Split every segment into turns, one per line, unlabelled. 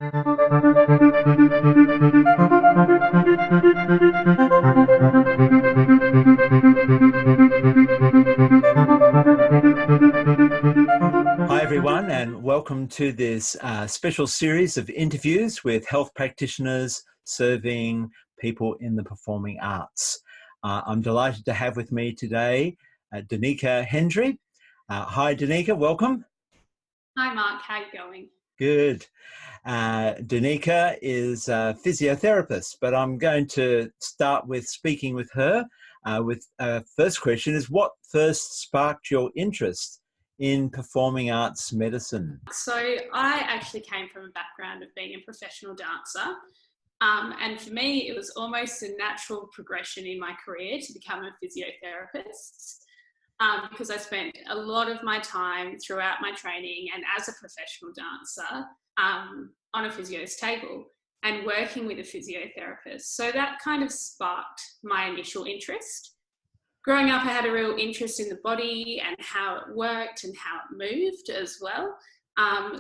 Hi, everyone, and welcome to this special series of interviews with health practitioners serving people in the performing arts. I'm delighted to have with me today Danica Hendry. Hi, Danica, welcome.
Hi, Mark. How are you going?
Good. Danica is a physiotherapist, but I'm going to start with speaking with her. First question is, what first sparked your interest in performing arts medicine?
So I actually came from a background of being a professional dancer. And for me, it was almost a natural progression in my career to become a physiotherapist. Because I spent a lot of my time throughout my training and as a professional dancer on a physio's table and working with a physiotherapist. So that kind of sparked my initial interest. Growing up, I had a real interest in the body and how it worked and how it moved as well.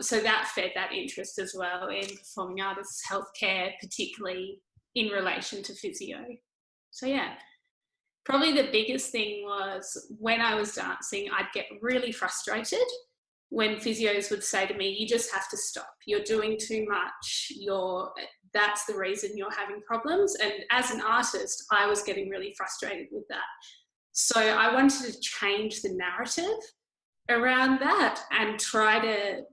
So that fed that interest as well in performing artists' healthcare, particularly in relation to physio. So yeah. Probably the biggest thing was when I was dancing, I'd get really frustrated when physios would say to me, you just have to stop. You're doing too much. That's the reason you're having problems. And as an artist, I was getting really frustrated with that. So I wanted to change the narrative around that and try to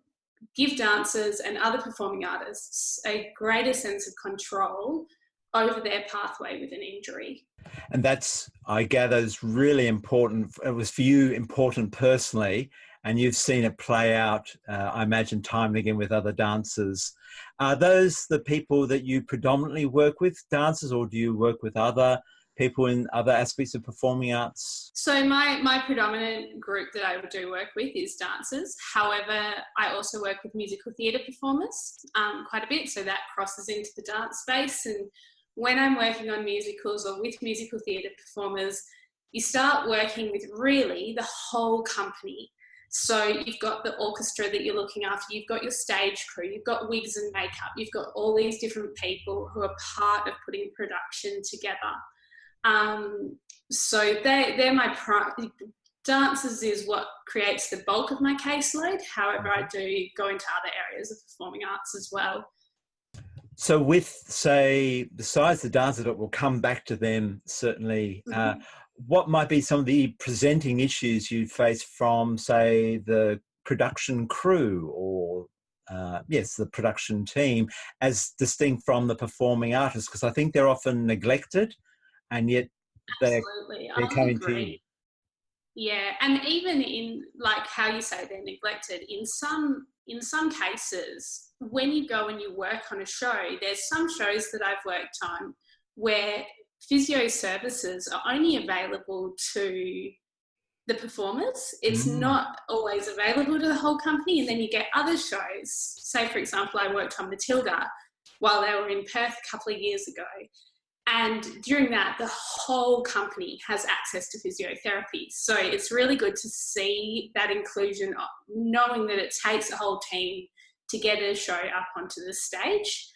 give dancers and other performing artists a greater sense of control over their pathway with an injury.
And that's, I gather, is really important. It was for you important personally, and you've seen it play out, I imagine, time and again with other dancers. Are those the people that you predominantly work with, dancers, or do you work with other people in other aspects of performing arts?
So my predominant group that I do work with is dancers. However, I also work with musical theatre performers quite a bit, so that crosses into the dance space. And when I'm working on musicals or with musical theatre performers, you start working with really the whole company. So you've got the orchestra that you're looking after, you've got your stage crew, you've got wigs and makeup, you've got all these different people who are part of putting production together. So they're my dancers is what creates the bulk of my caseload. However, I do go into other areas of performing arts as well.
So with, say, besides the dancers, that will come back to them certainly, what might be some of the presenting issues you face from, say, the production crew or, the production team, as distinct from the performing artists? Because I think they're often neglected, and yet they're coming to you.
Yeah, and even in, like how you say they're neglected, in some cases, when you go and you work on a show, there's some shows that I've worked on where physio services are only available to the performers. It's not always available to the whole company. And then you get other shows. Say, for example, I worked on Matilda while they were in Perth a couple of years ago. And during that, the whole company has access to physiotherapy. So it's really good to see that inclusion, knowing that it takes a whole team to get a show up onto the stage.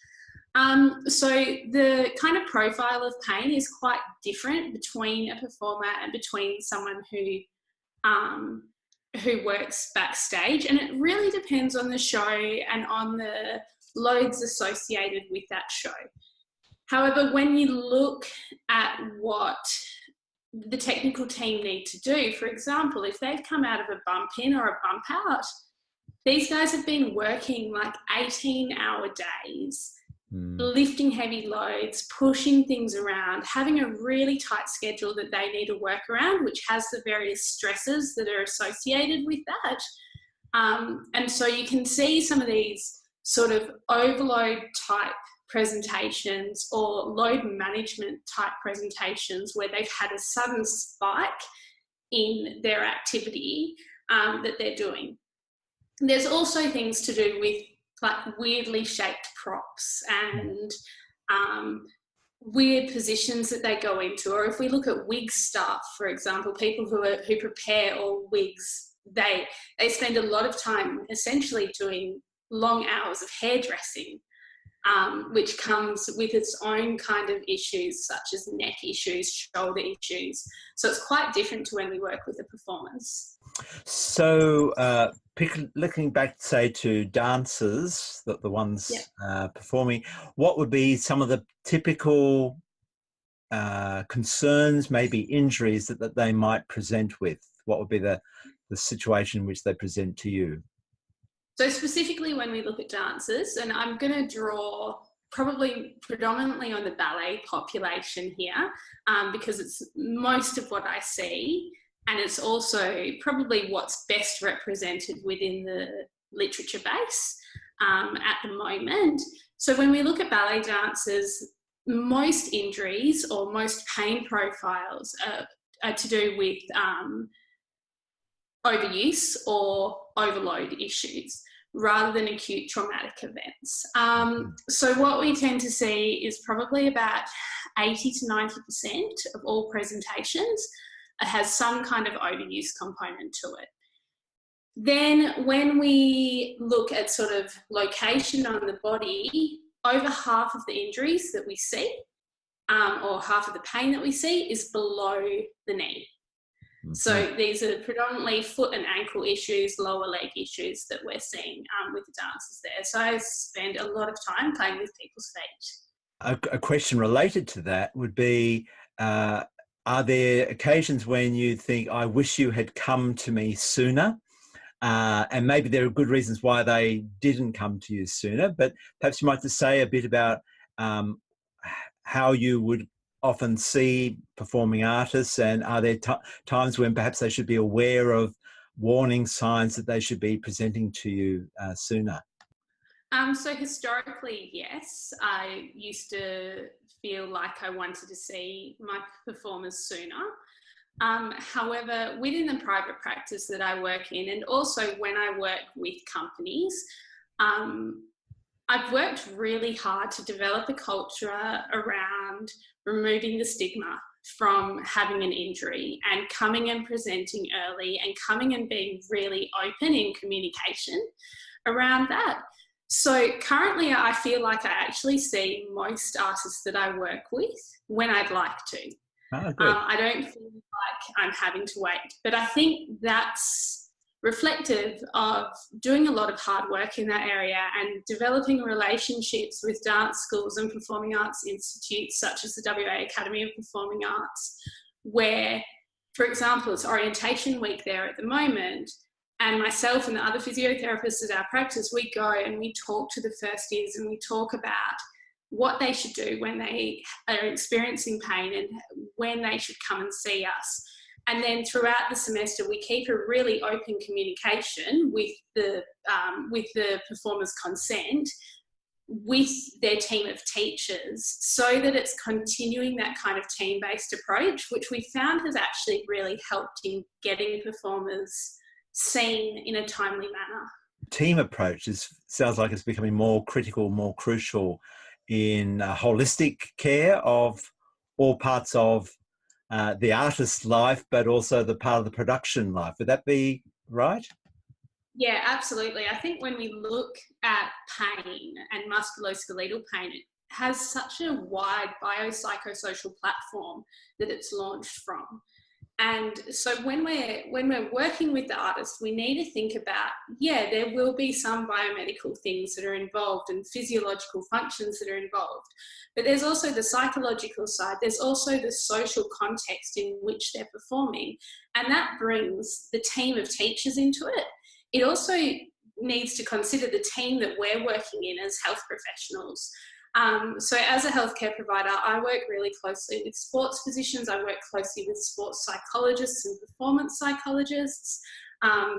So the kind of profile of pain is quite different between a performer and between someone who works backstage. And it really depends on the show and on the loads associated with that show. However, when you look at what the technical team need to do, for example, if they've come out of a bump in or a bump out, these guys have been working like 18-hour days, lifting heavy loads, pushing things around, having a really tight schedule that they need to work around, which has the various stresses that are associated with that. And so you can see some of these sort of overload type presentations or load management type presentations where they've had a sudden spike in their activity that they're doing. There's also things to do with like weirdly shaped props and weird positions that they go into. Or if we look at wig staff, for example, people who prepare all wigs, they spend a lot of time essentially doing long hours of hairdressing. which comes with its own kind of issues, such as neck issues, shoulder issues. So it's quite different to when we work with the performers.
So looking back, say, to dancers, the ones performing, what would be some of the typical concerns, maybe injuries that they might present with? What would be the situation in which they present to you?
So specifically when we look at dancers, and I'm going to draw probably predominantly on the ballet population here, because it's most of what I see, and it's also probably what's best represented within the literature base at the moment. So when we look at ballet dancers, most injuries or most pain profiles are to do with overuse or overload issues rather than acute traumatic events. So what we tend to see is probably about 80 to 90% of all presentations has some kind of overuse component to it. Then when we look at sort of location on the body, over half of the injuries that we see, or half of the pain that we see, is below the knee. Mm-hmm. So these are predominantly foot and ankle issues, lower leg issues that we're seeing with the dancers there. So I spend a lot of time playing with people's feet.
A question related to that would be, are there occasions when you think, I wish you had come to me sooner? And maybe there are good reasons why they didn't come to you sooner, but perhaps you might just say a bit about how you would often see performing artists, and are there times when perhaps they should be aware of warning signs that they should be presenting to you sooner?
So historically, yes, I used to feel like I wanted to see my performers sooner. However, within the private practice that I work in, and also when I work with companies, I've worked really hard to develop a culture around removing the stigma from having an injury and coming and presenting early and coming and being really open in communication around that. So currently I feel like I actually see most artists that I work with when I'd like to.
Oh,
I don't feel like I'm having to wait, but I think that's reflective of doing a lot of hard work in that area and developing relationships with dance schools and performing arts institutes such as the WA Academy of Performing Arts, where, for example, it's orientation week there at the moment, and myself and the other physiotherapists at our practice, we go and we talk to the first years and we talk about what they should do when they are experiencing pain and when they should come and see us. And then throughout the semester, we keep a really open communication with the performer's consent with their team of teachers, so that it's continuing that kind of team-based approach, which we found has actually really helped in getting performers seen in a timely manner.
Team approach sounds like it's becoming more critical, more crucial in holistic care of all parts of the artist's life, but also the part of the production life. Would that be right?
Yeah, absolutely. I think when we look at pain and musculoskeletal pain, it has such a wide biopsychosocial platform that it's launched from. And so when we're working with the artist, we need to think about, yeah, there will be some biomedical things that are involved and physiological functions that are involved. But there's also the psychological side. There's also the social context in which they're performing. And that brings the team of teachers into it. It also needs to consider the team that we're working in as health professionals. So as a healthcare provider, I work really closely with sports physicians. I work closely with sports psychologists and performance psychologists,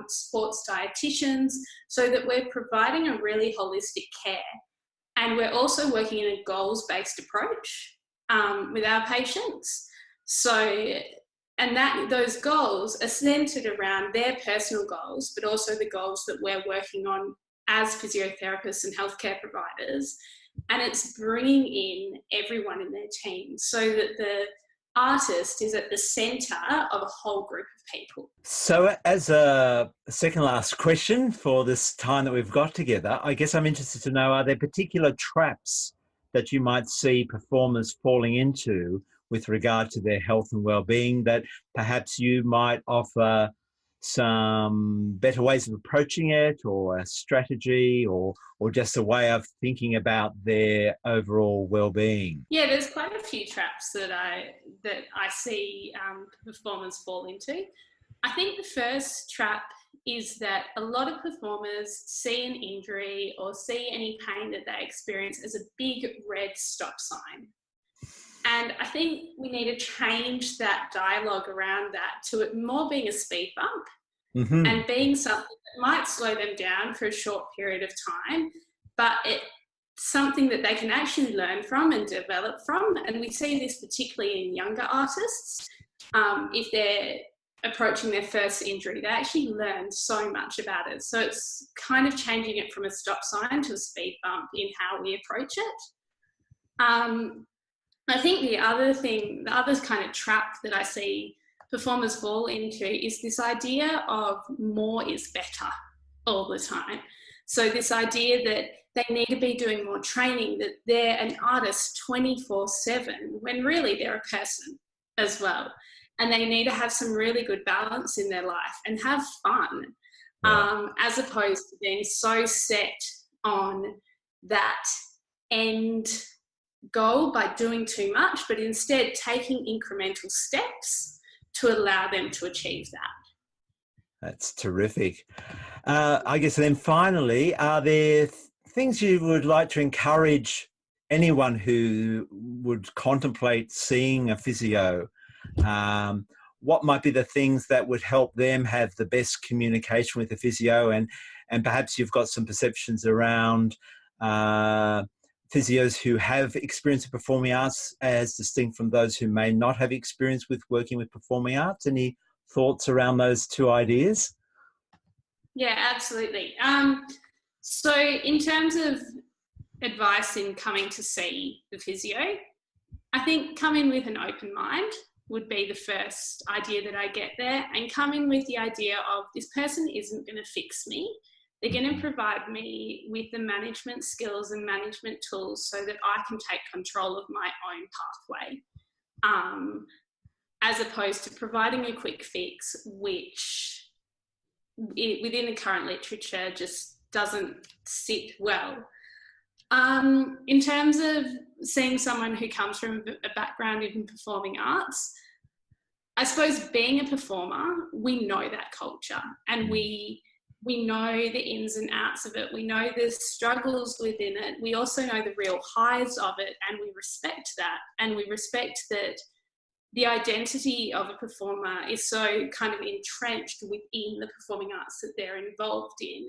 sports dietitians, so that we're providing a really holistic care. And we're also working in a goals-based approach with our patients. So, and those goals are centered around their personal goals, but also the goals that we're working on as physiotherapists and healthcare providers. And it's bringing in everyone in their team so that artist is at the centre of a whole group of people.
So as a second last question for this time that we've got together, I guess I'm interested to know, are there particular traps that you might see performers falling into with regard to their health and well-being that perhaps you might offer some better ways of approaching it, or a strategy, or just a way of thinking about their overall well-being?
Yeah, there's quite a few traps that I see performers fall into. I think the first trap is that a lot of performers see an injury or see any pain that they experience as a big red stop sign. And I think we need to change that dialogue around that to it more being a speed bump and being something that might slow them down for a short period of time, but it's something that they can actually learn from and develop from. And we see this particularly in younger artists. If they're approaching their first injury, they actually learn so much about it. So it's kind of changing it from a stop sign to a speed bump in how we approach it. I think the other kind of trap that I see performers fall into is this idea of more is better all the time. So this idea that they need to be doing more training, that they're an artist 24/7, when really they're a person as well. And they need to have some really good balance in their life and have fun, as opposed to being so set on that end goal by doing too much, but instead taking incremental steps to allow them to achieve that.
That's terrific. I guess then finally, are there things you would like to encourage anyone who would contemplate seeing a physio? What might be the things that would help them have the best communication with the physio? And perhaps you've got some perceptions around physios who have experience of performing arts as distinct from those who may not have experience with working with performing arts. Any thoughts around those two ideas?
Yeah, absolutely. So in terms of advice in coming to see the physio, I think come in with an open mind would be the first idea that I get there, and come in with the idea of this person isn't going to fix me. They're going to provide me with the management skills and management tools so that I can take control of my own pathway, as opposed to providing a quick fix, which within the current literature just doesn't sit well. In terms of seeing someone who comes from a background in performing arts, I suppose being a performer, we know that culture, and we know the ins and outs of it. We know the struggles within it. We also know the real highs of it, and we respect that. And we respect that the identity of a performer is so kind of entrenched within the performing arts that they're involved in.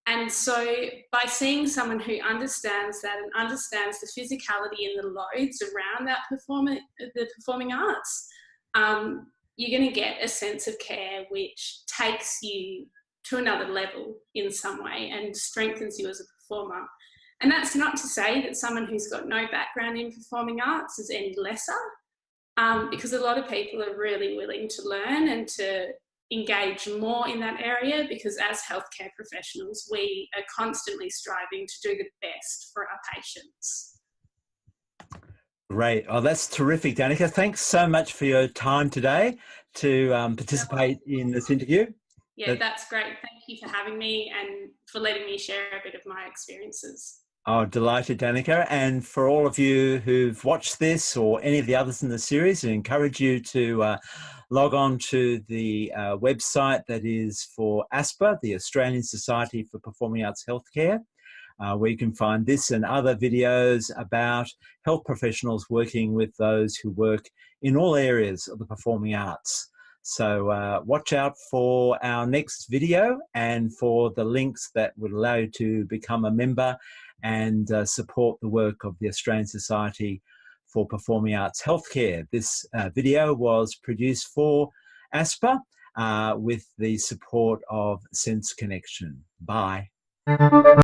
And so by seeing someone who understands that and understands the physicality and the loads around that the performing arts, you're going to get a sense of care which takes you to another level in some way and strengthens you as a performer. And that's not to say that someone who's got no background in performing arts is any lesser, because a lot of people are really willing to learn and to engage more in that area, because as healthcare professionals, we are constantly striving to do the best for our patients.
Great. Oh, that's terrific, Danica. Thanks so much for your time today to participate in this interview.
Yeah, that's great. Thank you for having me and for letting me share a bit of my experiences.
Oh, delighted, Danica. And for all of you who've watched this or any of the others in the series, I encourage you to log on to the website that is for ASPAH, the Australian Society for Performing Arts Healthcare, where you can find this and other videos about health professionals working with those who work in all areas of the performing arts. So watch out for our next video and for the links that would allow you to become a member and support the work of the Australian Society for Performing Arts Healthcare. This video was produced for ASPAH with the support of Sense Connection. Bye.